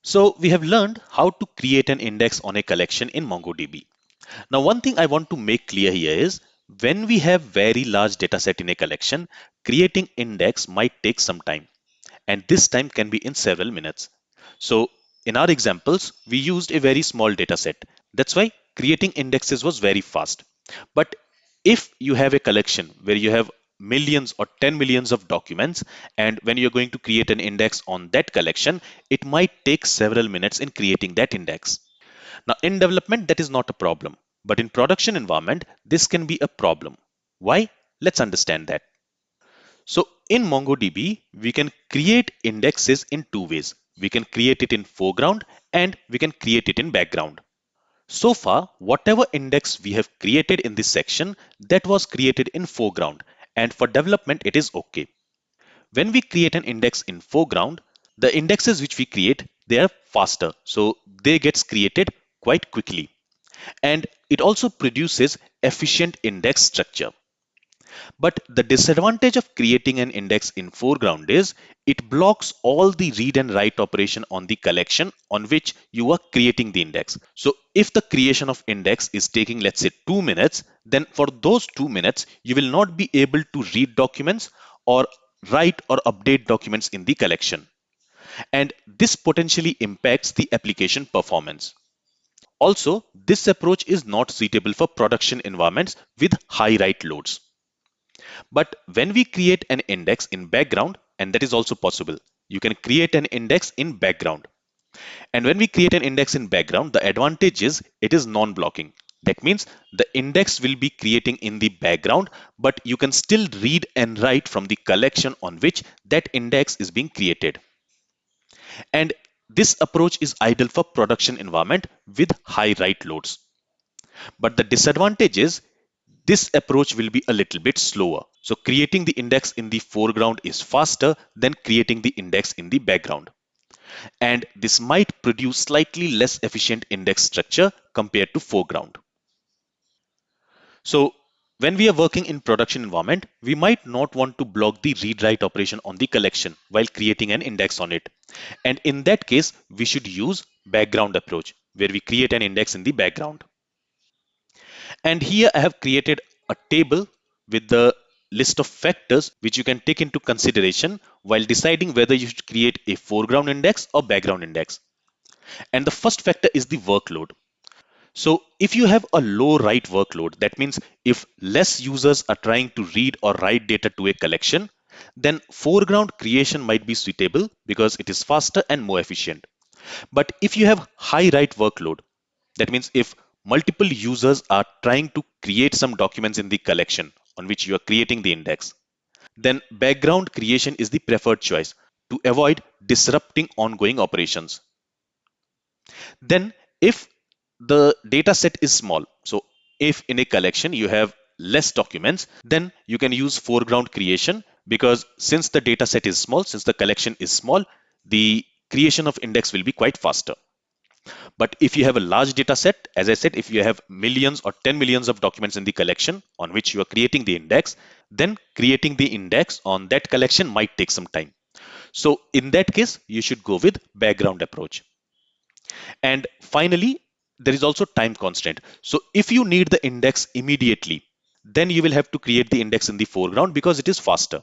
So we have learned how to create an index on a collection in MongoDB. Now, one thing I want to make clear here is when we have very large data set in a collection, creating index might take some time, and this time can be in several minutes. So in our examples, we used a very small data set. That's why creating indexes was very fast. But if you have a collection where you have millions or 10 millions of documents, and when you're going to create an index on that collection, it might take several minutes in creating that index. Now, in development, that is not a problem. But in production environment, this can be a problem. Why? Let's understand that. So in MongoDB, we can create indexes in two ways. We can create it in foreground and we can create it in background. So far, whatever index we have created in this section, that was created in foreground, and for development, it is okay. When we create an index in foreground, the indexes which we create, they are faster. So they gets created quite quickly. And it also produces efficient index structure. But the disadvantage of creating an index in foreground is it blocks all the read and write operation on the collection on which you are creating the index. So if the creation of index is taking, let's say, 2 minutes, then for those 2 minutes, you will not be able to read documents or write or update documents in the collection. And this potentially impacts the application performance. Also, this approach is not suitable for production environments with high write loads. But when we create an index in background, and that is also possible, you can create an index in background. And when we create an index in background, the advantage is it is non-blocking. That means the index will be creating in the background, but you can still read and write from the collection on which that index is being created. And this approach is ideal for production environment with high write loads. But the disadvantage is this approach will be a little bit slower. So creating the index in the foreground is faster than creating the index in the background. And this might produce slightly less efficient index structure compared to foreground. So when we are working in production environment, we might not want to block the read-write operation on the collection while creating an index on it. And in that case, we should use background approach where we create an index in the background. And here I have created a table with the list of factors which you can take into consideration while deciding whether you should create a foreground index or background index. And the first factor is the workload. So if you have a low write workload, that means if less users are trying to read or write data to a collection, then foreground creation might be suitable because it is faster and more efficient. But if you have high write workload, that means if multiple users are trying to create some documents in the collection on which you are creating the index, then background creation is the preferred choice to avoid disrupting ongoing operations. Then if the data set is small, so if in a collection you have less documents, then you can use foreground creation because since the data set is small, since the collection is small, the creation of index will be quite faster. But if you have a large data set, as I said, if you have millions or 10 millions of documents in the collection on which you are creating the index, then creating the index on that collection might take some time. So in that case, you should go with background approach. And finally, there is also time constraint. So if you need the index immediately, then you will have to create the index in the foreground because it is faster.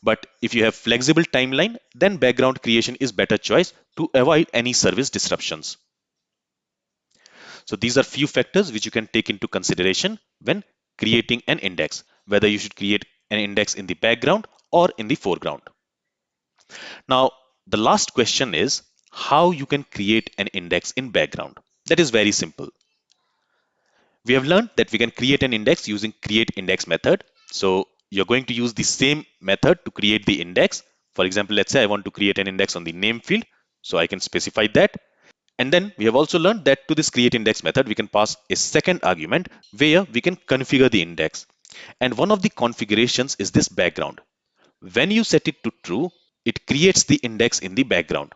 But if you have flexible timeline, then background creation is better choice to avoid any service disruptions. So these are few factors which you can take into consideration when creating an index, whether you should create an index in the background or in the foreground. Now, the last question is how you can create an index in background. That is very simple. We have learned that we can create an index using create index method. So you're going to use the same method to create the index. For example, let's say I want to create an index on the name field. So I can specify that. And then we have also learned that to this create index method, we can pass a second argument where we can configure the index. And one of the configurations is this background. When you set it to true, it creates the index in the background.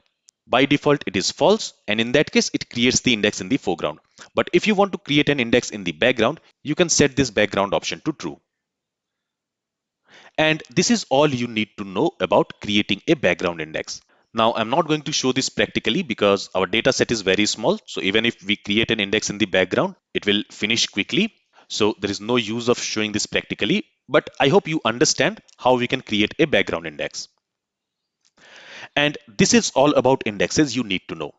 By default, it is false. And in that case, it creates the index in the foreground. But if you want to create an index in the background, you can set this background option to true. And this is all you need to know about creating a background index. Now, I'm not going to show this practically because our data set is very small. So even if we create an index in the background, it will finish quickly. So there is no use of showing this practically, but I hope you understand how we can create a background index. And this is all about indexes you need to know.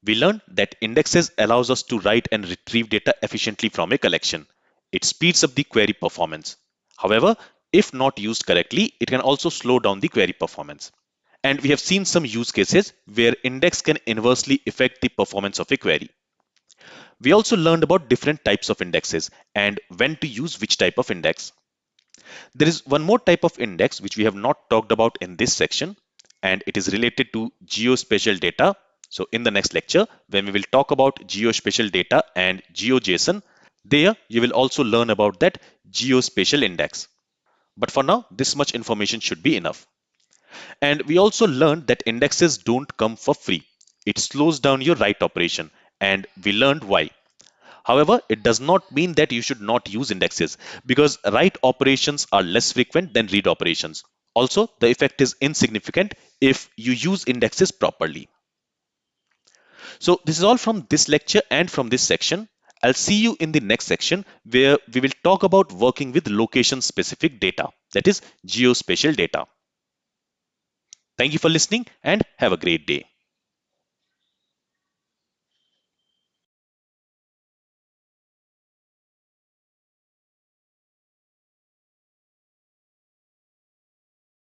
We learned that indexes allows us to write and retrieve data efficiently from a collection. It speeds up the query performance. However, if not used correctly, it can also slow down the query performance. And we have seen some use cases where index can inversely affect the performance of a query. We also learned about different types of indexes and when to use which type of index. There is one more type of index which we have not talked about in this section, and it is related to geospatial data. So in the next lecture, when we will talk about geospatial data and GeoJSON, there you will also learn about that geospatial index. But for now, this much information should be enough. And we also learned that indexes don't come for free. It slows down your write operation, and we learned why. However, it does not mean that you should not use indexes because write operations are less frequent than read operations. Also, the effect is insignificant if you use indexes properly. So this is all from this lecture and from this section. I'll see you in the next section where we will talk about working with location specific data, that is geospatial data. Thank you for listening and have a great day.